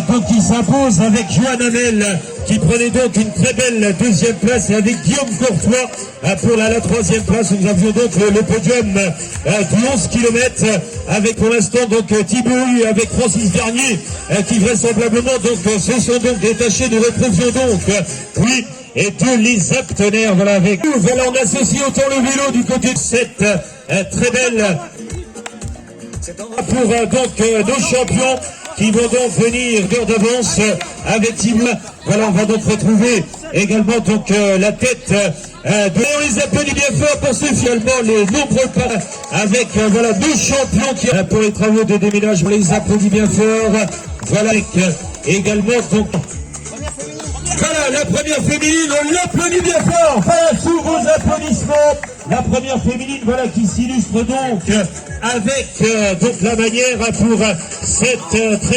Donc il s'impose avec Johan Hamel qui prenait donc une très belle deuxième place, et avec Guillaume Courtois pour la troisième place. Nous avions donc le podium du 11 km avec pour l'instant donc Thibaut avec Francis Garnier qui vraisemblablement donc se sont donc détachés. Nous retrouvions donc oui et tous les partenaires, voilà, avec nous. Voilà, on associe autant le vélo du côté de cette très belle pour donc nos champions qui vont donc venir d'heure d'avance avec Thibaut. Voilà, on va donc retrouver également donc la tête on les applaudit bien fort pour ceux finalement les nombreux pas avec voilà deux champions qui pour les travaux de déménagement. On les applaudit bien fort. Voilà avec également donc voilà la première féminine, on l'applaudit bien fort. Voilà, sous vos applaudissements, la première féminine, voilà, qui s'illustre donc avec donc la manière pour cette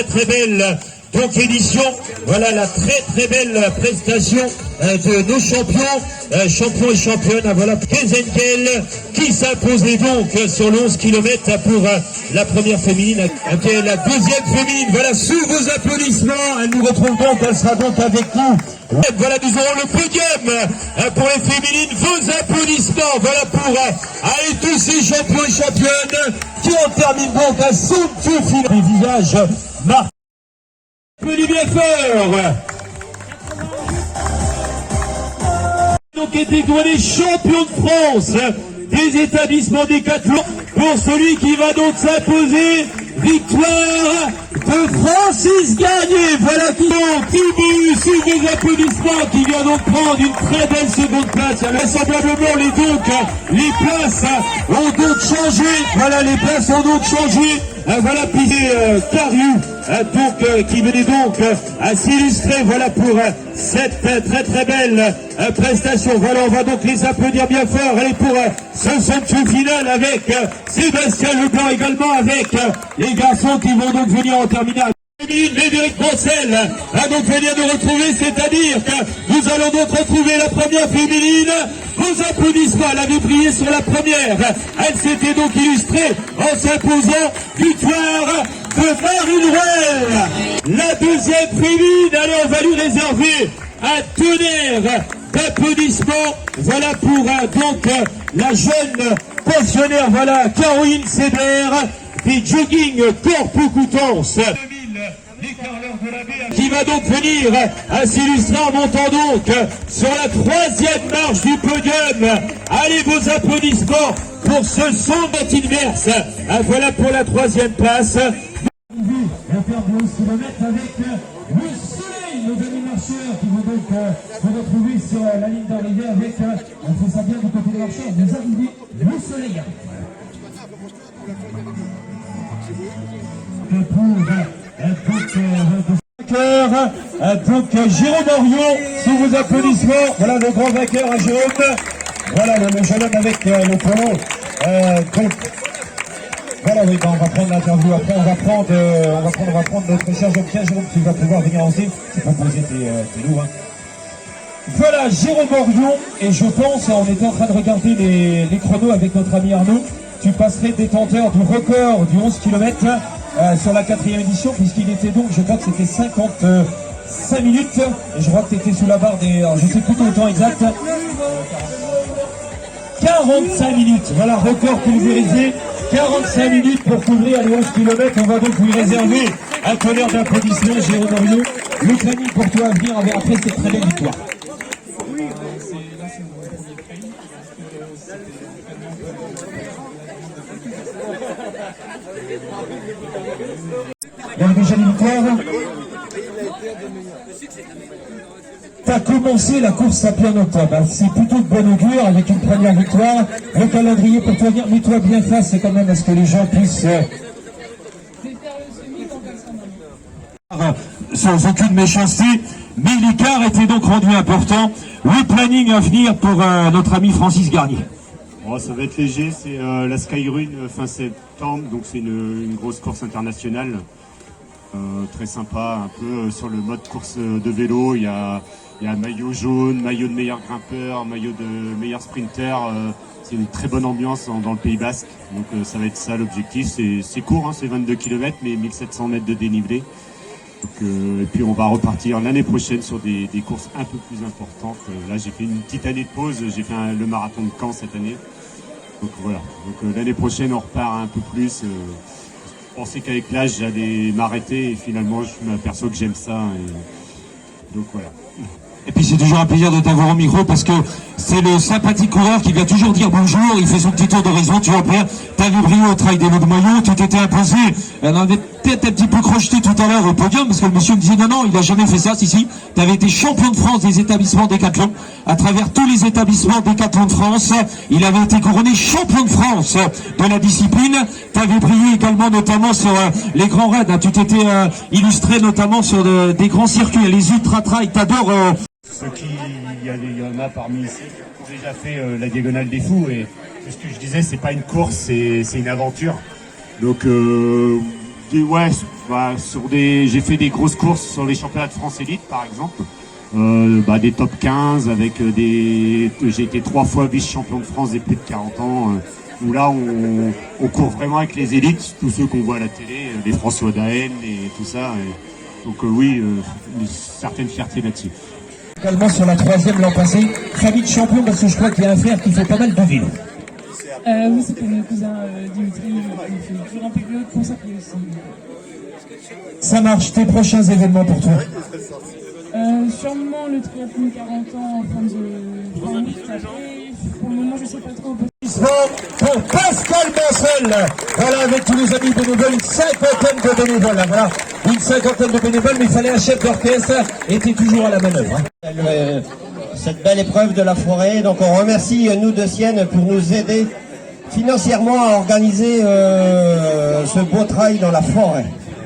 très belle donc édition. Voilà la très belle prestation de nos champions, champions et championnes. Voilà Kezenkel qui s'imposait donc sur le 11 km pour la première féminine. Okay, la deuxième féminine, voilà, sous vos applaudissements, elle nous retrouve donc, elle sera donc avec nous. Voilà, nous aurons le podium pour les féminines. Vos applaudissements, voilà pour aller tous ces champions et championnes qui en terminent donc à somptueux final. Les visages marqués. Applaudis bien fort. Donc été couronné champion de France des établissements Décathlon pour celui qui va donc s'imposer. Victoire de Francis Garnier. Voilà qui donc Thibaut sous des applaudissements qui vient donc prendre une très belle seconde place. Vraisemblablement les places ont donc changé. Voilà, les places ont donc changé. Voilà, puis Cariou donc qui venait donc à s'illustrer, voilà, pour cette très belle prestation. Voilà, on va donc les applaudir bien fort. Allez, pour ce somptueux final avec Sébastien Leblanc, également avec les garçons qui vont donc venir en terminale. Médéric Brossel a donc venir nous retrouver, c'est-à-dire que nous allons donc retrouver la première féminine. Vos applaudissements, elle avait brillé sur la première. Elle s'était donc illustrée en s'imposant. Victoire de Marine Rouel. La deuxième féminine, allez, on va lui réserver un tonnerre d'applaudissements. Voilà pour donc la jeune pensionnaire, voilà, Caroline Séber des jogging Corpo Coutances, qui va donc venir à s'illustrer en montant donc sur la troisième marche du podium. Allez, vos applaudissements pour ce 100 inverse. Voilà pour la troisième place. On faire de 11 km avec le soleil, nos amis marcheurs qui vont donc se retrouver sur la ligne d'arrivée avec, on fait ça bien du côté des marcheurs, vous arrivez le soleil. Donc Jérôme Orion, sous vos applaudissements, voilà le grand vainqueur à Jérôme, voilà le jeune homme avec le polo. Donc voilà, oui, on va prendre l'interview après, on va prendre notre cher Jean-Pierre. Jérôme, tu vas pouvoir venir en zé, c'est pas poser tes lourds. Hein. Voilà Jérôme Orion, et je pense, on était en train de regarder les chronos avec notre ami Arnaud, tu passerais détenteur du record du 11 km sur la 4e édition, puisqu'il était donc, je crois que c'était 55 minutes, et je crois que tu étais sous la barre des, alors je sais plus ton temps exact, 45 minutes, voilà, record pulvérisé, 45 minutes pour couvrir les 11 km, on va donc lui réserver un tonnerre d'applaudissements, Jérôme Orion, le planning pour toi à venir après cette très belle victoire. Il y a déjà une victoire. Tu as commencé la course à pied en octobre. C'est plutôt de bon augure avec une première victoire. Le calendrier pour toi venir, mets-toi bien face, c'est quand même à ce que les gens puissent. Sans aucune méchanceté, mais l'écart était donc rendu important. Le planning à venir pour notre ami Francis Garnier. Oh, ça va être léger, c'est la Skyrun fin septembre, donc c'est une grosse course internationale. Très sympa, un peu sur le mode course de vélo, il y a Il y a maillot jaune, maillot de meilleur grimpeur, maillot de meilleur sprinter. C'est une très bonne ambiance dans le Pays Basque. Donc ça va être ça l'objectif. C'est court, hein, c'est 22 km, mais 1700 mètres de dénivelé. Donc, et puis on va repartir l'année prochaine sur des courses un peu plus importantes. Là j'ai fait une petite année de pause, j'ai fait le marathon de Caen cette année. Donc voilà, donc l'année prochaine on repart un peu plus. Je pensais qu'avec l'âge j'allais m'arrêter et finalement je m'aperçois que j'aime ça. Donc voilà. Et puis c'est toujours un plaisir de t'avoir au micro parce que c'est le sympathique coureur qui vient toujours dire bonjour, il fait son petit tour d'horizon, tu vois bien, t'avais brillé au trail des lots de maillot, tu t'étais imposé, on avait peut-être un petit peu crocheté tout à l'heure au podium parce que le monsieur me disait non, il a jamais fait ça, si, t'avais été champion de France des établissements Décathlon, à travers tous les établissements Décathlon de France, il avait été couronné champion de France de la discipline, t'avais brillé également notamment sur les grands raids, hein. Tu t'étais illustré notamment sur des grands circuits, les ultra-trail, t'adores... Il y en a parmi ici qui ont déjà fait la Diagonale des Fous et ce que je disais, c'est pas une course, c'est une aventure. Donc ouais, j'ai fait des grosses courses sur les championnats de France élite par exemple, des top 15 avec j'ai été 3 fois vice-champion de France des plus de 40 ans. Où là on court vraiment avec les élites, tous ceux qu'on voit à la télé, les François Daen et tout ça. Donc oui, une certaine fierté là-dessus. Également sur la 3e l'an passé, très vite champion parce que je crois qu'il y a un frère qui fait pas mal de villes. Oui, c'est pour mon cousin Dimitri, qui fait toujours un peu de course à pied aussi. Ça marche, tes prochains événements pour toi? Sûrement le triathlon 40 ans en fin de après. Pour le moment, je sais pas trop. Pour Pascal Mancel, voilà, avec tous les amis bénévoles, une cinquantaine de bénévoles, hein, voilà, une cinquantaine de bénévoles, mais il fallait un chef d'orchestre, était toujours à la manœuvre. Hein. Cette belle épreuve de la forêt, donc on remercie nous de Sienne pour nous aider financièrement à organiser ce beau trail dans la forêt.